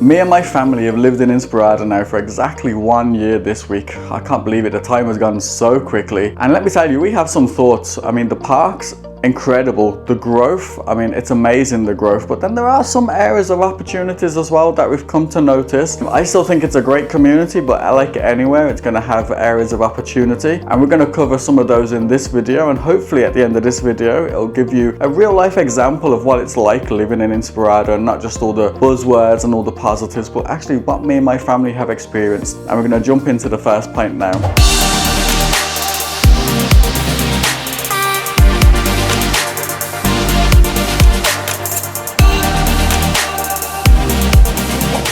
Me and my family have lived in Inspirada now for exactly 1 year this week. I can't believe it, the time has gone so quickly. And let me tell you, we have some thoughts. I mean, the parks, incredible. The growth, I mean, it's amazing, the growth, but then there are some areas of opportunities as well that we've come to notice. I still think it's a great community, but like anywhere, it's going to have areas of opportunity, and we're going to cover some of those in this video, and hopefully at the end of this video, it'll give you a real life example of what it's like living in Inspirada, and not just all the buzzwords and all the positives, but actually what me and my family have experienced. And we're going to jump into the first point now.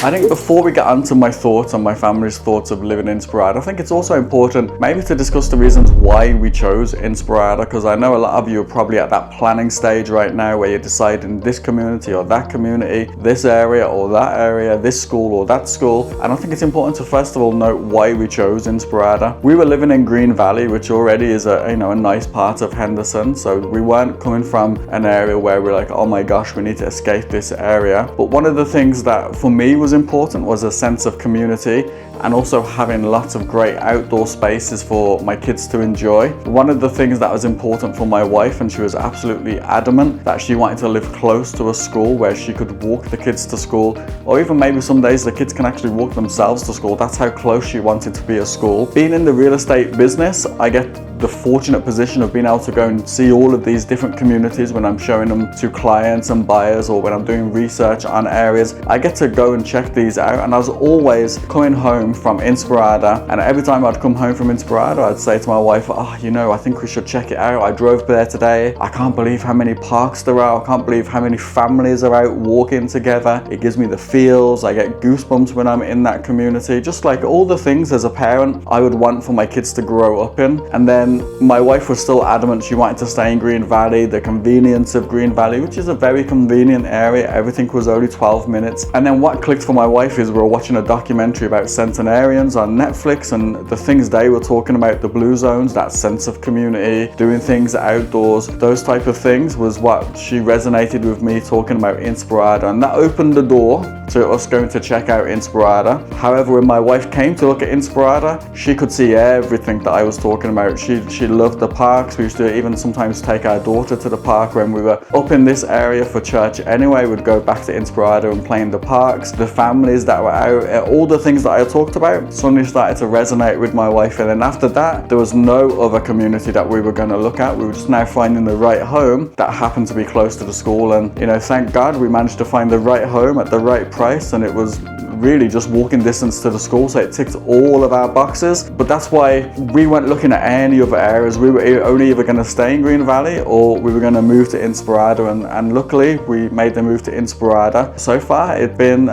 I think before we get onto my thoughts and my family's thoughts of living in Inspirada, I think it's also important maybe to discuss the reasons why we chose Inspirada, because I know a lot of you are probably at that planning stage right now where you're deciding this community or that community, this area or that area, this school or that school. And I think it's important to first of all note why we chose Inspirada. We were living in Green Valley, which already is a nice part of Henderson, so we weren't coming from an area where we're like, oh my gosh, we need to escape this area. But one of the things that for me was important was a sense of community, and also having lots of great outdoor spaces for my kids to enjoy. One of the things that was important for my wife, and she was absolutely adamant that she wanted to live close to a school where she could walk the kids to school, or even maybe some days the kids can actually walk themselves to school. That's how close she wanted to be a school. Being in the real estate business, I get the fortunate position of being able to go and see all of these different communities when I'm showing them to clients and buyers, or when I'm doing research on areas. I get to go and check these out, and I was always coming home from Inspirada, and every time I'd come home from Inspirada, I'd say to my wife, I think we should check it out. I drove there today. I can't believe how many parks there are. I can't believe how many families are out walking together. It gives me the feels. I get goosebumps when I'm in that community. Just like all the things as a parent I would want for my kids to grow up in. And then my wife was still adamant she wanted to stay in Green Valley, the convenience of Green Valley, which is a very convenient area. Everything was only 12 minutes. And then what clicked for my wife is we were watching a documentary about centenarians on Netflix, and the things they were talking about, the blue zones, that sense of community, doing things outdoors, those type of things was what she resonated with me talking about Inspirada, and that opened the door to us going to check out Inspirada. However, when my wife came to look at Inspirada, she could see everything that I was talking about. She loved the parks. We used to even sometimes take our daughter to the park when we were up in this area for church anyway. We'd go back to Inspirada and play in the parks. The families that were out, all the things that I talked about suddenly started to resonate with my wife. And then after that, there was no other community that we were going to look at. We were just now finding the right home that happened to be close to the school. And thank God we managed to find the right home at the right price, and it was really just walking distance to the school, so it ticked all of our boxes. But that's why we weren't looking at any other areas. We were only either going to stay in Green Valley or we were going to move to Inspirada, and luckily we made the move to Inspirada. So far it's been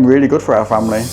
really good for our family.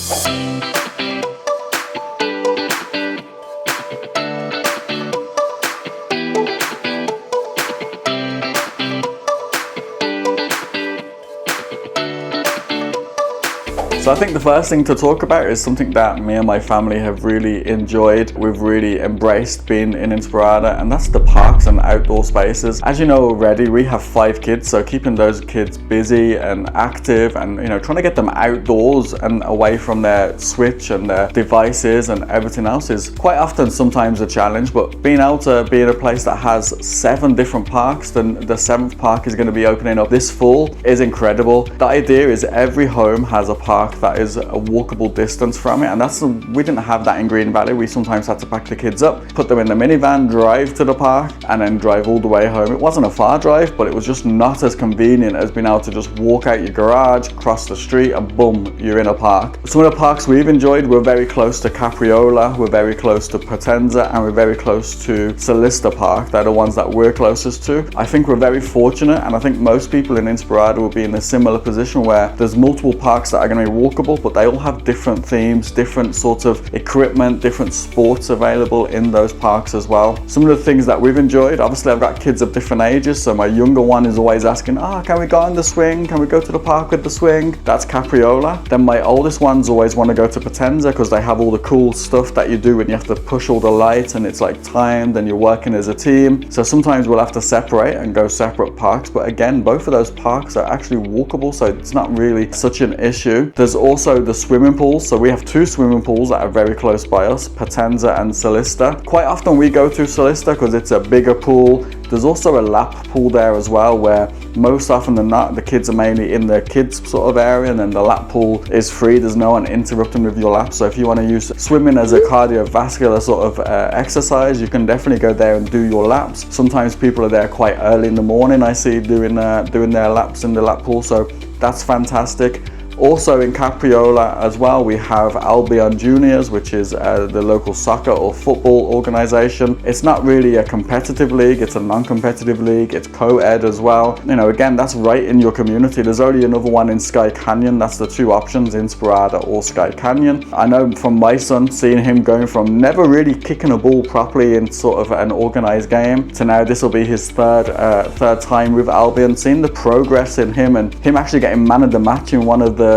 So I think the first thing to talk about is something that me and my family have really enjoyed. We've really embraced being in Inspirada, and that's the parks and outdoor spaces. As you know already, we have 5 kids, so keeping those kids busy and active, and trying to get them outdoors and away from their Switch and their devices and everything else is quite often sometimes a challenge. But being able to be in a place that has 7 different parks, then the 7th park is going to be opening up this fall, is incredible. The idea is every home has a park that is a walkable distance from it, and we didn't have that in Green Valley. We sometimes had to pack the kids up, put them in the minivan, drive to the park, and then drive all the way home. It wasn't a far drive, but it was just not as convenient as being able to just walk out your garage, cross the street, and boom, you're in a park. Some of the parks we've enjoyed, we're very close to Capriola, we're very close to Potenza, and we're very close to Solista Park. They're the ones that we're closest to. I think we're very fortunate, and I think most people in Inspirada will be in a similar position where there's multiple parks that are going to be walkable, but they all have different themes, different sorts of equipment, different sports available in those parks as well. Some of the things that we've enjoyed, obviously I've got kids of different ages, so my younger one is always asking, can we go on the swing? Can we go to the park with the swing? That's Capriola. Then my oldest ones always want to go to Potenza because they have all the cool stuff that you do when you have to push all the lights and it's like timed and you're working as a team. So sometimes we'll have to separate and go separate parks, but again, both of those parks are actually walkable, so it's not really such an issue. There's There's also the swimming pools. So we have 2 swimming pools that are very close by us, Potenza and Solista. Quite often we go to Solista because it's a bigger pool. There's also a lap pool there as well, where most often than not, the kids are mainly in the kids sort of area, and then the lap pool is free. There's no one interrupting with your lap. So if you want to use swimming as a cardiovascular sort of exercise, you can definitely go there and do your laps. Sometimes people are there quite early in the morning, I see, doing their laps in the lap pool. So that's fantastic. Also in Capriola as well, we have Albion Juniors, which is the local soccer or football organization. It's not really a competitive league, it's a non-competitive league. It's co-ed as well. You know, again, that's right in your community. There's only another one in Sky Canyon. That's the 2 options, Inspirada or Sky Canyon. I know from my son, seeing him going from never really kicking a ball properly in sort of an organized game to now this will be his third time with Albion, seeing the progress in him and him actually getting man of the match in one of the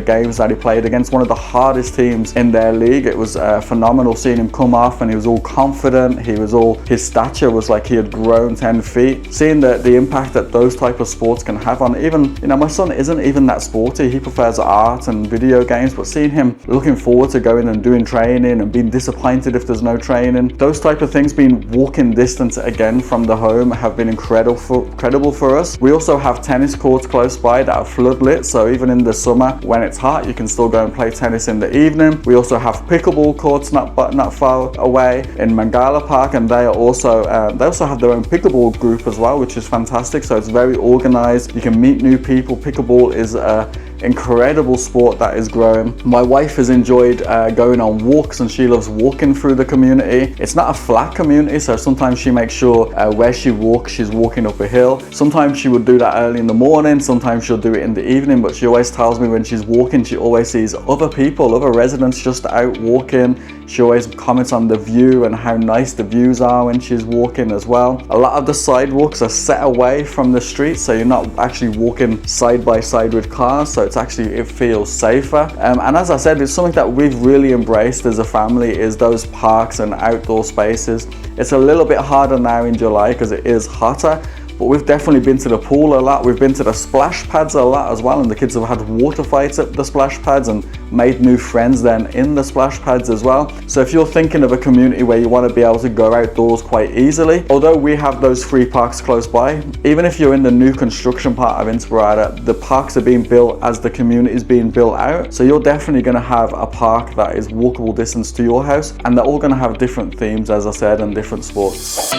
games that he played against one of the hardest teams in their league. It was phenomenal seeing him come off, and he was all confident. His stature was like he had grown 10 feet. Seeing the impact that those type of sports can have on even, you know, my son isn't even that sporty. He prefers art and video games, but seeing him looking forward to going and doing training and being disappointed if there's no training, those type of things, being walking distance again from the home, have been incredible for us. We also have tennis courts close by that are floodlit, so even in the summer when it's hot, you can still go and play tennis in the evening. We also have pickleball courts not far away in Mangala Park, and they also have their own pickleball group as well, which is fantastic. So it's very organized. You can meet new people. Pickleball is incredible sport that is growing. My wife has enjoyed going on walks, and she loves walking through the community. It's not a flat community, so sometimes she makes sure where she walks, she's walking up a hill. Sometimes she would do that early in the morning, sometimes she'll do it in the evening, but she always tells me when she's walking, she always sees other people, other residents just out walking. She always comments on the view and how nice the views are when she's walking as well. A lot of the sidewalks are set away from the street, so you're not actually walking side by side with cars, so it feels safer. And as I said, it's something that we've really embraced as a family, is those parks and outdoor spaces. It's a little bit harder now in July because it is hotter, but we've definitely been to the pool a lot. We've been to the splash pads a lot as well, and the kids have had water fights at the splash pads and made new friends then in the splash pads as well. So if you're thinking of a community where you want to be able to go outdoors quite easily, although we have those free parks close by, even if you're in the new construction part of Inspirada, the parks are being built as the community is being built out. So you're definitely going to have a park that is walkable distance to your house, and they're all going to have different themes, as I said, and different sports.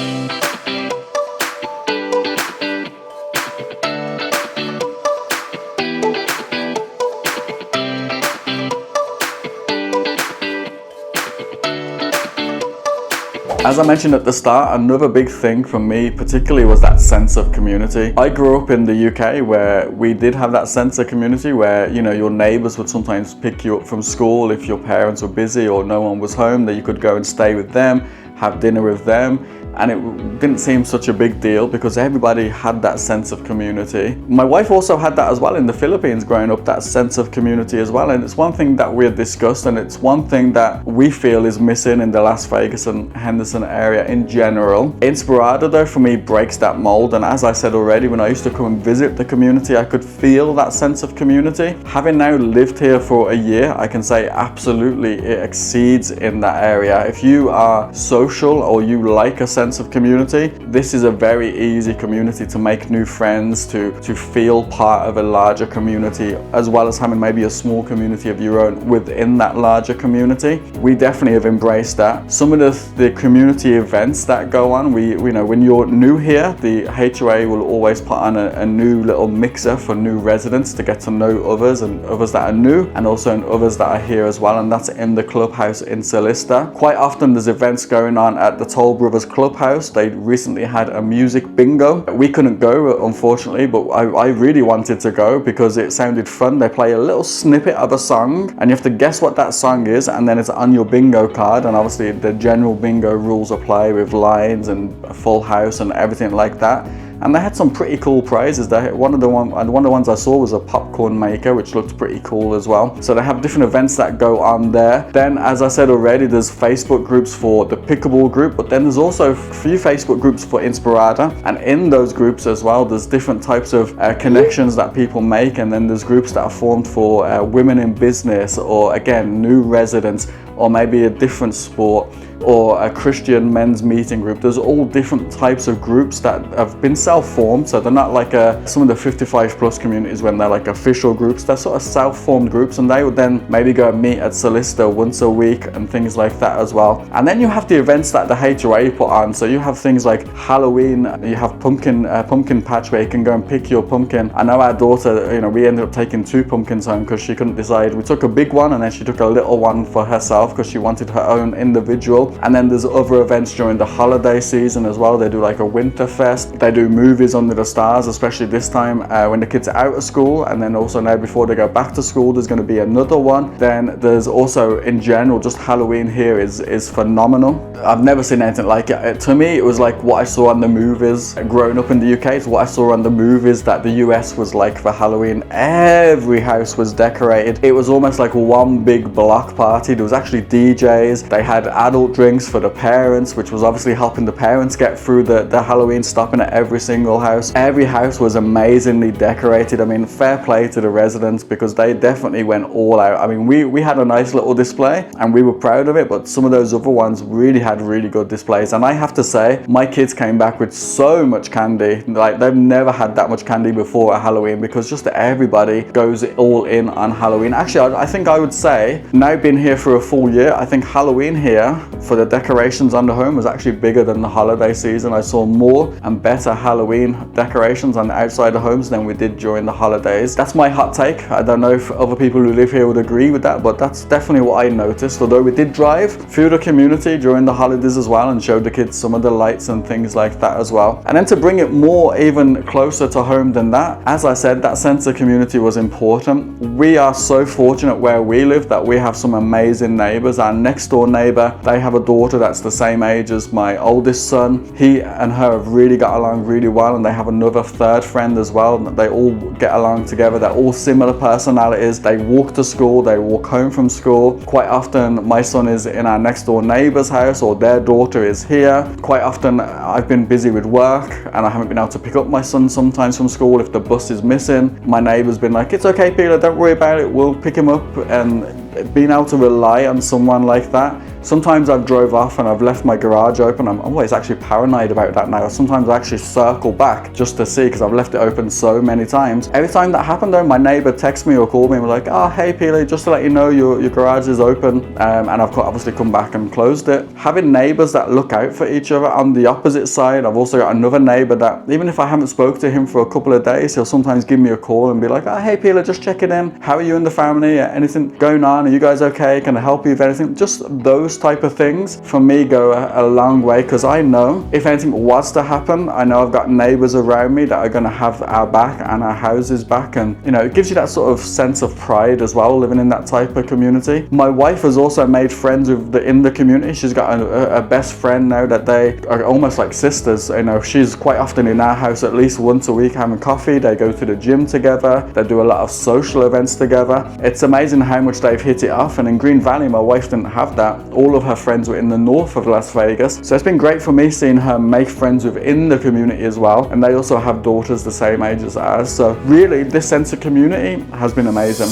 As I mentioned at the start, another big thing for me particularly was that sense of community. I grew up in the UK where we did have that sense of community where, you know, your neighbours would sometimes pick you up from school if your parents were busy or no one was home, that you could go and stay with them, have dinner with them. And it didn't seem such a big deal because everybody had that sense of community. My wife also had that as well in the Philippines growing up, that sense of community as well. And it's one thing that we had discussed, and it's one thing that we feel is missing in the Las Vegas and Henderson area in general. Inspirada though for me breaks that mold, and as I said already, when I used to come and visit the community, I could feel that sense of community. Having now lived here for a year, I can say absolutely it exceeds in that area. If you are social or you like a sense of community, this is a very easy community to make new friends, to feel part of a larger community, as well as having maybe a small community of your own within that larger community. We definitely have embraced that. Some of the community events that go on, we know when you're new here, the HOA will always put on a new little mixer for new residents to get to know others, and others that are new, and also others that are here as well, and that's in the clubhouse in Solista. Quite often there's events going on at the Toll Brothers Clubhouse. They recently had a music bingo. We couldn't go, unfortunately, but I really wanted to go because it sounded fun. They play a little snippet of a song and you have to guess what that song is, and then it's on your bingo card, and obviously the general bingo rules apply with lines and a full house and everything like that. and they had some pretty cool prizes. One of the ones I saw was a popcorn maker, which looked pretty cool as well. So they have different events that go on there. Then, as I said already, there's Facebook groups for the pickleball group, but then there's also a few Facebook groups for Inspirada, and in those groups as well, there's different types of connections that people make, and then there's groups that are formed for women in business, or again, new residents, or maybe a different sport, or a Christian men's meeting group. There's all different types of groups that have been self-formed, so they're not like some of the 55 plus communities when they're like official groups. They're sort of self-formed groups, and they would then maybe go and meet at Solista once a week and things like that as well. And then you have the events that the HOA put on. So you have things like Halloween, you have pumpkin patch where you can go and pick your pumpkin. I know our daughter, we ended up taking 2 pumpkins home because she couldn't decide. We took a big one, and then she took a little one for herself because she wanted her own individual. And then there's other events during the holiday season as well. They do like a winter fest. They do movies under the stars, especially this time when the kids are out of school. And then also now before they go back to school, there's going to be another one. Then there's also in general, just Halloween here is phenomenal. I've never seen anything like it. To me, it was like what I saw on the movies. Growing up in the UK, it's what I saw on the movies that the US was like for Halloween. Every house was decorated. It was almost like one big block party. There was actually DJs. They had adult drinks for the parents, which was obviously helping the parents get through the Halloween, stopping at every single house. Every house was amazingly decorated. I mean, fair play to the residents, because they definitely went all out. I mean, we had a nice little display and we were proud of it, but some of those other ones really had really good displays. And I have to say, my kids came back with so much candy. Like, they've never had that much candy before at Halloween, because just everybody goes all in on Halloween. Actually, I think I would say, now being here for a full year, I think Halloween here for the decorations on the home was actually bigger than the holiday season. I saw more and better Halloween decorations on the outside of homes than we did during the holidays. That's my hot take. I don't know if other people who live here would agree with that, but that's definitely what I noticed. Although we did drive through the community during the holidays as well and showed the kids some of the lights and things like that as well. And then to bring it more even closer to home than that, as I said, that sense of community was important. We are so fortunate where we live that we have some amazing neighbors. Our next door neighbor, they have a daughter that's the same age as my oldest son. He and her have really got along really well, and they have another third friend as well. They all get along together. They're all similar personalities. They walk to school, they walk home from school. Quite often my son is in our next door neighbor's house, or their daughter is here. Quite often I've been busy with work and I haven't been able to pick up my son sometimes from school if the bus is missing. My neighbor's been like, "It's okay, Peter, don't worry about it, we'll pick him up." And being able to rely on someone like that. Sometimes I've drove off and I've left my garage open. I'm always actually paranoid about that now. Sometimes I actually circle back just to see, because I've left it open so many times. Every time that happened though, my neighbor texted me or called me and was like, "Oh, hey Peely, just to let you know your garage is open." And I've obviously come back and closed it. Having neighbors that look out for each other. On the opposite side, I've also got another neighbor that, even if I haven't spoke to him for a couple of days, he'll sometimes give me a call and be like, "Oh, hey Peely, just checking in. How are you and the family? Anything going on? Are you guys okay? Can I help you with anything?" Just those type of things for me go a long way, because I know if anything was to happen, I know I've got neighbors around me that are going to have our back and our houses back. And it gives you that sort of sense of pride as well, living in that type of community. My wife has also made friends in the community. She's got a best friend now that they are almost like sisters. She's quite often in our house at least once a week having coffee. They go to the gym together. They do a lot of social events together. It's amazing how much they've hit it off. And in Green Valley, my wife didn't have that. All of her friends were in the north of Las Vegas. So it's been great for me seeing her make friends within the community as well. And they also have daughters the same age as ours. So really, this sense of community has been amazing.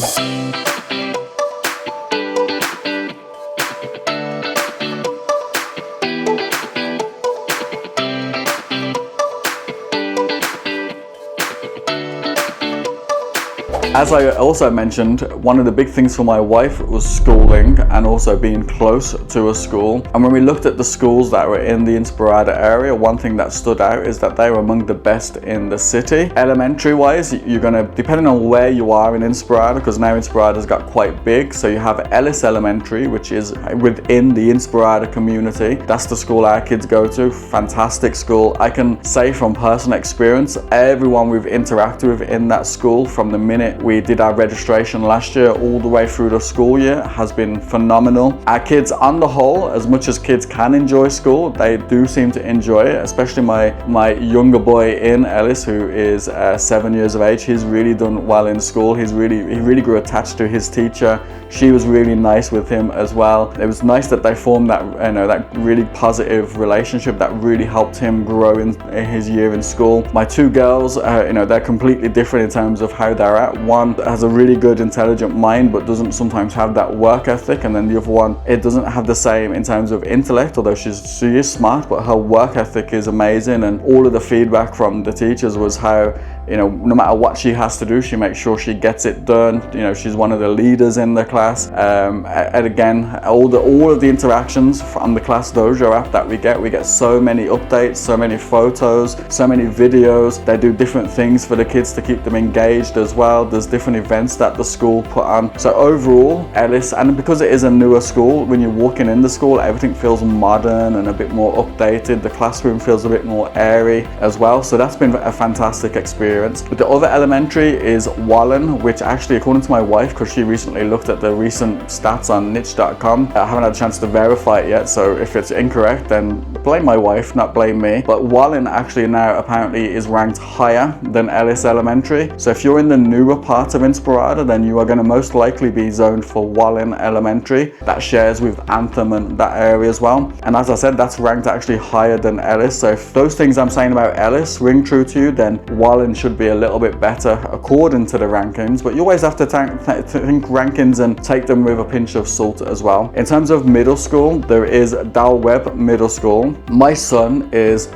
As I also mentioned, one of the big things for my wife was schooling and also being close to a school. And when we looked at the schools that were in the Inspirada area, one thing that stood out is that they were among the best in the city. Elementary wise, you're going to, depending on where you are in Inspirada, because now Inspirada's got quite big. So you have Ellis Elementary, which is within the Inspirada community. That's the school our kids go to. Fantastic school. I can say from personal experience, everyone we've interacted with in that school, from the minute We did our registration last year all the way through the school year. It has been phenomenal. Our kids on the whole, as much as kids can enjoy school, they do seem to enjoy it, especially my younger boy in Ellis, who is 7 years of age. He's really done well in school. He really grew attached to his teacher. She was really nice with him as well. It was nice that they formed that, that really positive relationship that really helped him grow in his year in school. My two girls, they're completely different in terms of how they're at. One has a really good, intelligent mind, but doesn't sometimes have that work ethic, and then the other one, it doesn't have the same in terms of intellect, although she is smart, but her work ethic is amazing. And all of the feedback from the teachers was how, no matter what she has to do, she makes sure she gets it done. She's one of the leaders in the class. And again, all of the interactions from the Class Dojo app that we get so many updates, so many photos, so many videos. They do different things for the kids to keep them engaged as well. There's different events that the school put on. So overall, Ellis, and because it is a newer school, when you're walking in the school, everything feels modern and a bit more updated. The classroom feels a bit more airy as well. So that's been a fantastic experience. But the other elementary is Wallen, which actually, according to my wife, because she recently looked at the recent stats on niche.com, I haven't had a chance to verify it yet, so if it's incorrect, then blame my wife, not blame me. But Wallen actually now apparently is ranked higher than Ellis Elementary. So if you're in the newer part of Inspirada, then you are going to most likely be zoned for Wallen Elementary. That shares with Anthem and that area as well. And as I said, that's ranked actually higher than Ellis. So if those things I'm saying about Ellis ring true to you, then Wallen should be a little bit better according to the rankings. But you always have to think rankings and take them with a pinch of salt as well. In terms of middle school, there is Dal Webb Middle School. My son is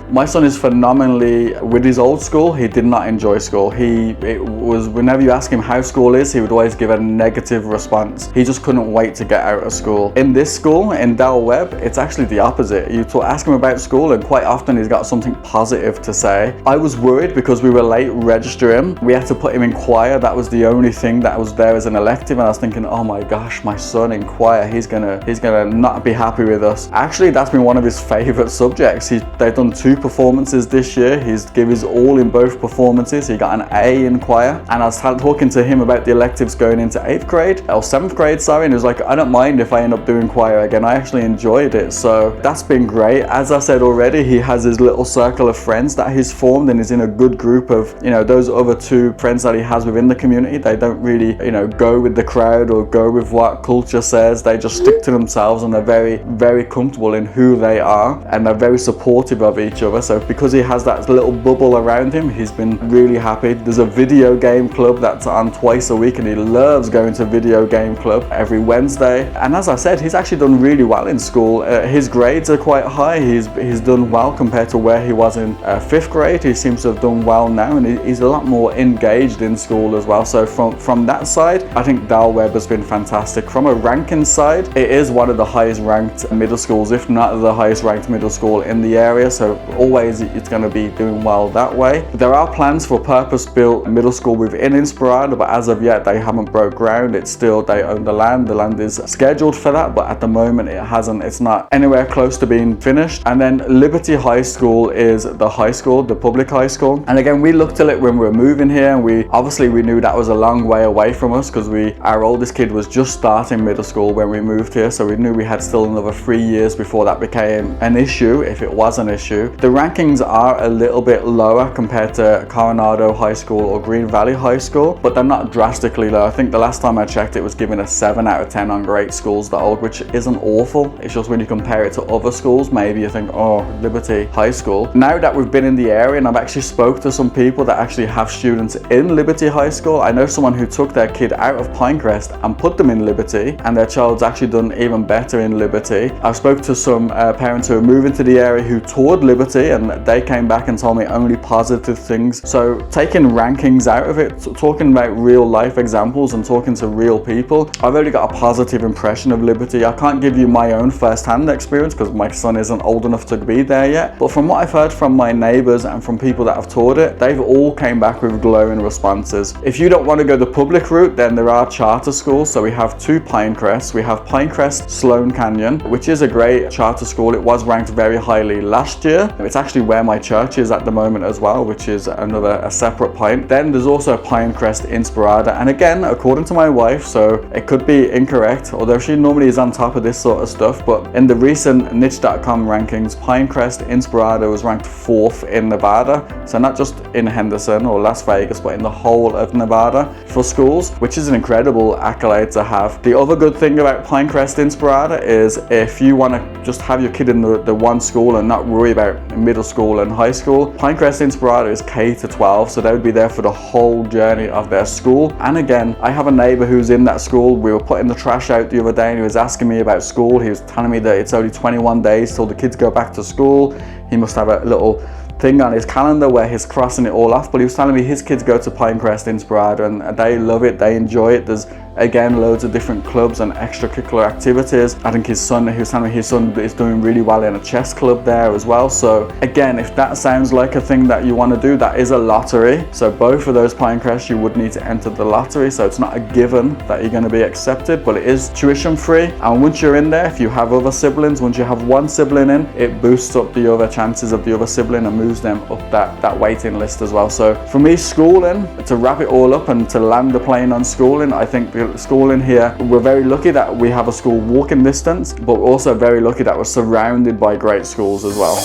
phenomenally with his old school. He did not enjoy school. Whenever you ask him how school is, he would always give a negative response. He just couldn't wait to get out of school. In this school, in Dal Webb, it's actually the opposite. You ask him about school, and quite often he's got something positive to say. I was worried because we were late registering. We had to put him in choir. That was the only thing that was there as an elective, and I was thinking, oh my gosh, my son in choir, he's gonna not be happy with us. Actually, that's been one of his favorite subjects. They've done 2 performances this year. He's given his all in both performances. He got an A in choir, and I was talking to him about the electives going into 8th grade or 7th grade, sorry, and he was like, I don't mind if I end up doing choir again. I actually enjoyed it. So that's been great. As I said already, he has his little circle of friends that he's formed, and he's in a good group of, those other 2 friends that he has within the community. They don't really, go with the crowd or go with what culture says. They just stick to themselves, and they're very, very comfortable in who they are, and they're very supportive of each other. So because he has that little bubble around him, he's been really happy. There's a video game club that's on twice a week, and he loves going to video game club every Wednesday. And as I said, he's actually done really well in school. His grades are quite high. He's done well compared to where he was in 5th grade. He seems to have done well now, and he's a lot more engaged in school as well. So from that side, I think Dal Webb has been fantastic. From a ranking side, it is one of the highest ranked middle schools, if not the highest ranked middle school in the area. So always it's going to be doing well that way. There are plans for purpose-built middle school within Inspirada, but as of yet they haven't broke ground. It's still, they own the land. The land is scheduled for that, but at the moment it's not anywhere close to being finished. And then Liberty High School is the high school, the public high school. And again, we looked at it when we were moving here, and we knew that was a long way away from us, because our oldest kid was just starting middle school when we moved here, so we knew we had still another 3 years before that became an issue, if it was an issue. The rankings are a little bit lower compared to Coronado High School or Green Valley High School, but they're not drastically low. I think the last time I checked, it was given a 7 out of 10 on great schools, which isn't awful. It's just when you compare it to other schools, maybe you think, oh, Liberty High School. Now that we've been in the area, and I've actually spoke to some people that actually have students in Liberty High School. I know someone who took their kid out of Pinecrest and put them in Liberty, and their child's actually done even better in Liberty. I've spoke to some parents who are moving to the area who toured Liberty, and they came back and told me only positive things. So taking rankings out of it, talking about real life examples and talking to real people, I've only got a positive impression of Liberty. I can't give you my own first-hand experience because my son isn't old enough to be there yet, but from what I've heard from my neighbors and from people that have toured it, they've all came back with glowing responses. If you don't want to go the public route, then there are charter schools. So we have 2 Pinecrests. We have Pinecrest Sloan Canyon, which is a great charter school. It was ranked very highly last year. It's actually where my church is at the moment as well, which is a separate point. Then there's also Pinecrest Pinecrest Inspirada. And again, according to my wife, so it could be incorrect, although she normally is on top of this sort of stuff, but in the recent niche.com rankings, Pinecrest Inspirada was ranked 4th in Nevada. So not just in Henderson or Las Vegas, but in the whole of Nevada for schools, which is an incredible accolade to have. The other good thing about Pinecrest Inspirada is if you want to just have your kid in the one school and not worry about middle school and high school, Pinecrest Inspirada is K to 12, so they would be there for the whole journey of their school. And again, I have a neighbor who's in that school. We were putting the trash out the other day and he was asking me about school. He was telling me that it's only 21 days till the kids go back to school. He must have a little thing on his calendar where he's crossing it all off, but he was telling me his kids go to Pinecrest Inspirada and they love it, they enjoy it. There's again loads of different clubs and extracurricular activities. I think he was telling me his son is doing really well in a chess club there as well. So again, if that sounds like a thing that you want to do, that is a lottery. So both of those Pinecrests, you would need to enter the lottery, so it's not a given that you're going to be accepted, but it is tuition free. And once you're in there, if you have other siblings, once you have one sibling in, it boosts up the other chances of the other sibling and moves them up that waiting list as well. So for me, schooling, to wrap it all up and to land the plane on schooling, I think schooling here, we're very lucky that we have a school walking distance, but we're also very lucky that we're surrounded by great schools as well.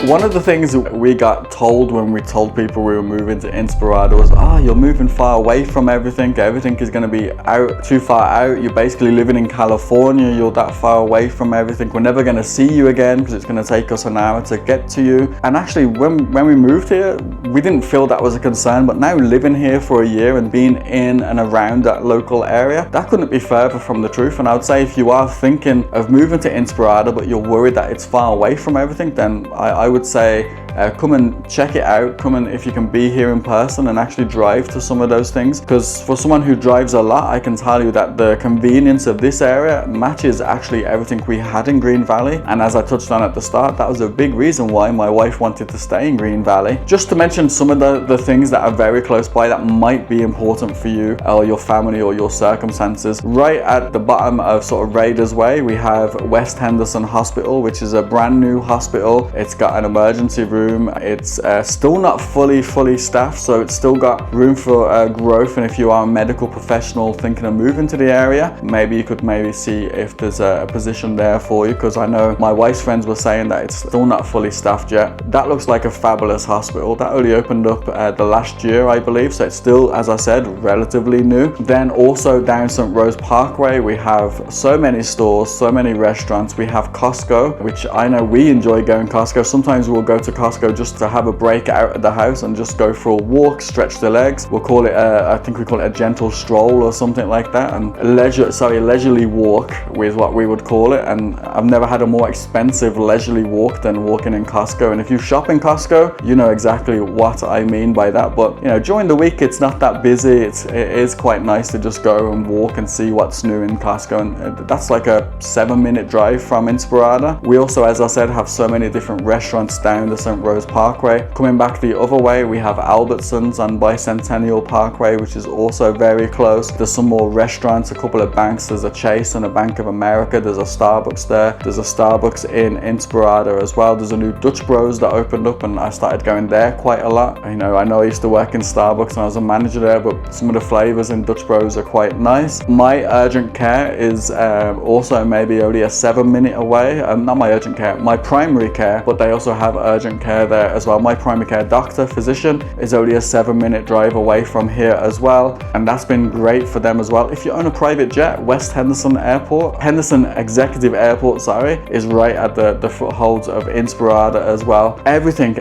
One of the things that we got told when we told people we were moving to Inspirada was, you're moving far away from everything. Everything is going to be too far out. You're basically living in California. You're that far away from everything. We're never going to see you again because it's going to take us an hour to get to you. And actually, when we moved here, we didn't feel that was a concern. But now living here for a year and being in and around that local area, that couldn't be further from the truth. And I would say if you are thinking of moving to Inspirada, but you're worried that it's far away from everything, then I would say come and check it out. Come and, if you can be here in person and actually drive to some of those things, because for someone who drives a lot, I can tell you that the convenience of this area matches actually everything we had in Green Valley. And as I touched on at the start, that was a big reason why my wife wanted to stay in Green Valley. Just to mention some of the things that are very close by that might be important for you or your family or your circumstances. Right at the bottom of sort of Raiders Way, we have West Henderson Hospital, which is a brand new hospital. It's got an emergency room. It's still not fully staffed, so it's still got room for growth. And if you are a medical professional thinking of moving to the area, maybe you could see if there's a position there for you, because I know my wife's friends were saying that it's still not fully staffed yet. That looks like a fabulous hospital. That only opened up the last year, I believe, so it's still, as I said, relatively new. Then also down St. Rose Parkway, we have so many stores, so many restaurants. We have Costco, which I know we enjoy going Costco. Sometimes we'll go to Costco just to have a break out of the house and just go for a walk, stretch the legs. We'll call it I think we call it a gentle stroll or something like that, and leisurely walk with what we would call it. And I've never had a more expensive leisurely walk than walking in Costco. And if you shop in Costco, you know exactly what I mean by that. But you know, during the week it's not that busy. It is quite nice to just go and walk and see what's new in Costco, and that's like a 7-minute drive from Inspirada. We also, as I said, have so many different restaurants down the St. Rose Parkway. Coming back the other way, we have Albertsons on Bicentennial Parkway, which is also very close. There's some more restaurants, a couple of banks. There's a Chase and a Bank of America. There's a Starbucks there. There's a Starbucks in Inspirada as well. There's a new Dutch Bros that opened up, and I started going there quite a lot. You know, I know I used to work in Starbucks and I was a manager there, but some of the flavors in Dutch Bros are quite nice. My urgent care is also maybe only a 7-minute away. Not my urgent care, my primary care, but they also have urgent care there as well. My primary care doctor, physician, is only a 7-minute drive away from here as well, and that's been great for them as well. If you own a private jet, West Henderson Henderson Executive Airport, is right at the footholds of Inspirada as well. Everything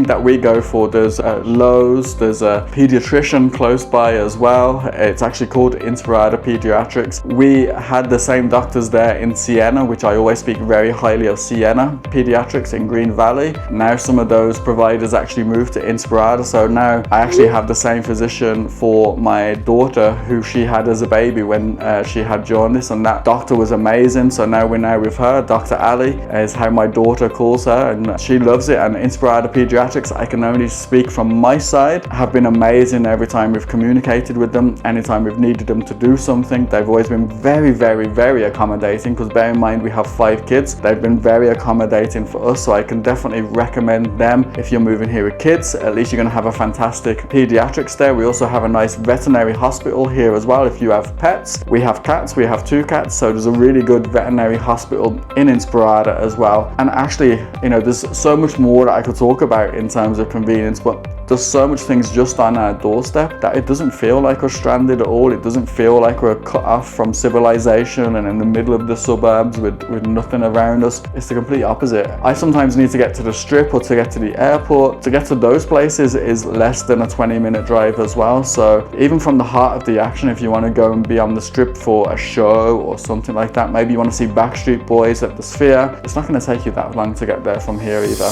that we go for, there's Lowe's, there's a pediatrician close by as well. It's actually called Inspirada Pediatrics. We had the same doctors there in Siena, which I always speak very highly of Siena Pediatrics in Green Valley. Now some some of those providers actually moved to Inspirada. So now I actually have the same physician for my daughter who she had as a baby when she had jaundice, and that doctor was amazing. So now we're now with her. Dr. Ali is how my daughter calls her, and she loves it. And Inspirada Pediatrics, I can only speak from my side, have been amazing every time we've communicated with them. Anytime we've needed them to do something, they've always been very, very, very accommodating, because bear in mind we have 5 kids. They've been very accommodating for us, so I can definitely recommend them if you're moving here with kids. At least you're going to have a fantastic pediatrics there. We also have a nice veterinary hospital here as well if you have pets. We have cats, we have 2 cats, so there's a really good veterinary hospital in Inspirada as well. And actually, you know, there's so much more that I could talk about in terms of convenience, but there's so much things just on our doorstep that it doesn't feel like we're stranded at all. It doesn't feel like we're cut off from civilization and in the middle of the suburbs with nothing around us. It's the complete opposite. I sometimes need to get to the strip or to get to the airport. To get to those places is less than a 20-minute drive as well. So even from the heart of the action, if you want to go and be on the strip for a show or something like that, maybe you want to see Backstreet Boys at the Sphere, it's not going to take you that long to get there from here either.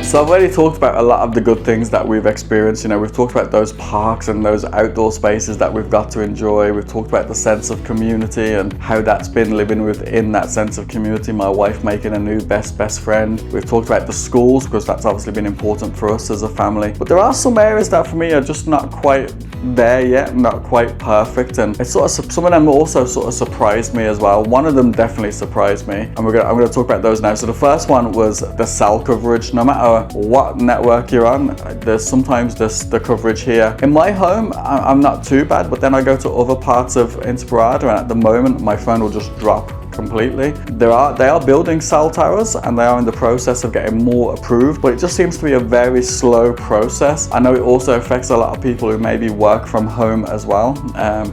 So I've already talked about a lot of the good things that we've experienced. You know, we've talked about those parks and those outdoor spaces that we've got to enjoy. We've talked about the sense of community and how that's been living within that sense of community. My wife making a new best friend. We've talked about the schools, because that's obviously been important for us as a family. But there are some areas that for me are just not quite there yet, not quite perfect, and it's sort of, some of them also sort of surprised me as well. One of them definitely surprised me, and I'm going to talk about those now. So the first one was the cell coverage. No matter what network you're on, there's sometimes the coverage here. In my home, I'm not too bad, but then I go to other parts of Inspirada, and at the moment my phone will just drop completely. They are building cell towers, and they are in the process of getting more approved, but it just seems to be a very slow process. I know it also affects a lot of people who maybe work from home as well,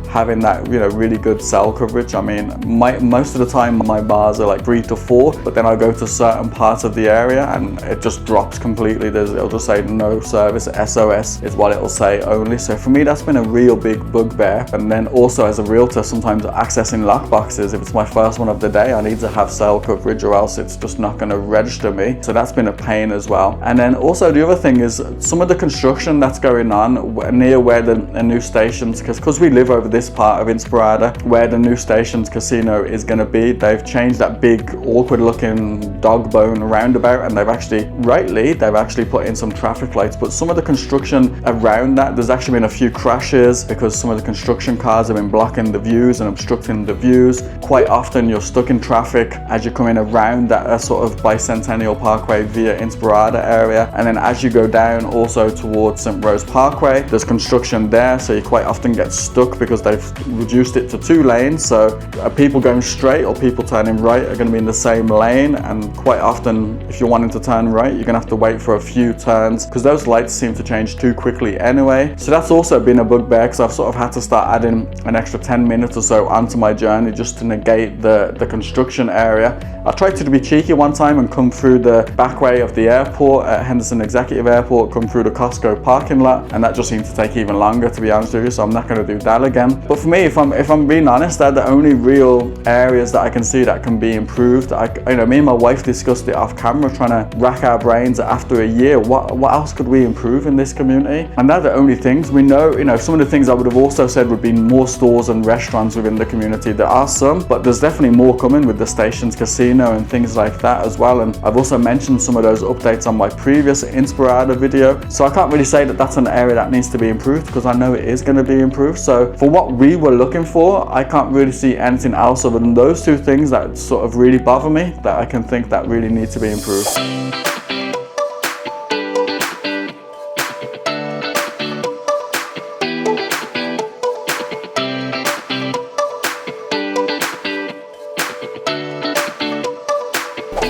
having that, you know, really good cell coverage. I mean, most of the time my bars are like 3 to 4, but then I go to certain parts of the area and it just drops completely. It'll just say no service, SOS is what it'll say only. So for me, that's been a real big bugbear. And then also as a realtor, sometimes accessing lockboxes, if it's my first one of the day, I need to have cell coverage or else it's just not going to register me. So that's been a pain as well. And then also the other thing is some of the construction that's going on near where the new stations, because we live over this part of Inspirada where the new stations casino is going to be. They've changed that big awkward looking dog bone roundabout, and they've actually put in some traffic lights. But some of the construction around that, there's actually been a few crashes because some of the construction cars have been blocking the views and obstructing the views. Quite often you're stuck in traffic as you're coming around that sort of Bicentennial Parkway via Inspirada area, and then as you go down also towards St. Rose Parkway, there's construction there, so you quite often get stuck because they've reduced it to 2 lanes. So people going straight or people turning right are going to be in the same lane, and quite often if you're wanting to turn right, you're going to have to wait for a few turns because those lights seem to change too quickly anyway. So that's also been a bugbear, because I've sort of had to start adding an extra 10 minutes or so onto my journey just to negate the construction area. I tried to be cheeky one time and come through the back way of the airport at Henderson Executive Airport, come through the Costco parking lot, and that just seemed to take even longer, to be honest with you, so I'm not going to do that again. But for me, if I'm being honest, they're the only real areas that I can see that can be improved. Me and my wife discussed it off camera, trying to rack our brains after a year, what else could we improve in this community? And they're the only things we know. You know, some of the things I would have also said would be more stores and restaurants within the community. There are some, but there's definitely more coming with the Stations Casino and things like that as well. And I've also mentioned some of those updates on my previous Inspirada video. So I can't really say that that's an area that needs to be improved, because I know it is going to be improved. So for what we were looking for, I can't really see anything else other than those 2 things that sort of really bother me, that I can think that really need to be improved.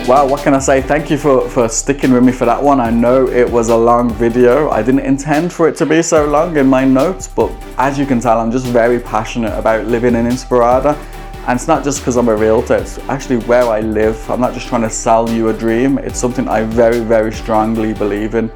Wow, what can I say? Thank you for sticking with me for that one. I know it was a long video. I didn't intend for it to be so long in my notes, but as you can tell, I'm just very passionate about living in Inspirada. And it's not just because I'm a realtor, it's actually where I live. I'm not just trying to sell you a dream. It's something I very, very strongly believe in.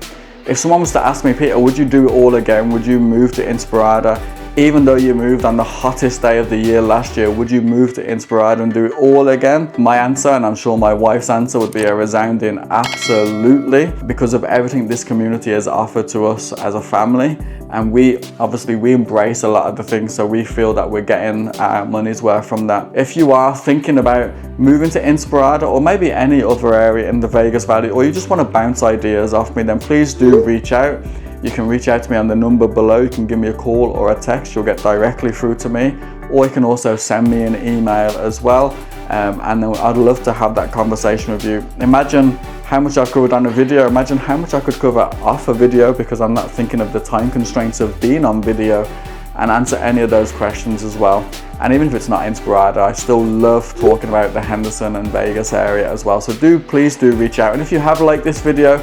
If someone was to ask me, Peter, would you do it all again? Would you move to Inspirada? Even though you moved on the hottest day of the year last year, would you move to Inspirada and do it all again? My answer, and I'm sure my wife's answer, would be a resounding absolutely, because of everything this community has offered to us as a family. And we embrace a lot of the things, so we feel that we're getting our money's worth from that. If you are thinking about moving to Inspirada or maybe any other area in the Vegas Valley, or you just want to bounce ideas off me, then please do reach out. You can reach out to me on the number below. You can give me a call or a text. You'll get directly through to me, or you can also send me an email as well. And then I'd love to have that conversation with you. Imagine how much I've covered on a video. Imagine how much I could cover off a video, because I'm not thinking of the time constraints of being on video, and answer any of those questions as well. And even if it's not Inspirada, I still love talking about the Henderson and Vegas area as well. So please do reach out. And if you have liked this video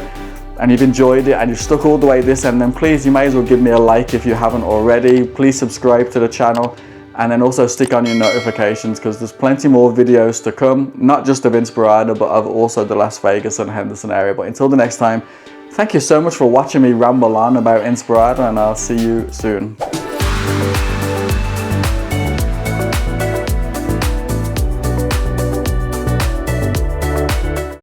and you've enjoyed it and you've stuck all the way this end, then please, you may as well give me a like if you haven't already. Please subscribe to the channel, and then also stick on your notifications, because there's plenty more videos to come, not just of Inspirada, but of also the Las Vegas and Henderson area. But until the next time, thank you so much for watching me ramble on about Inspirada, and I'll see you soon.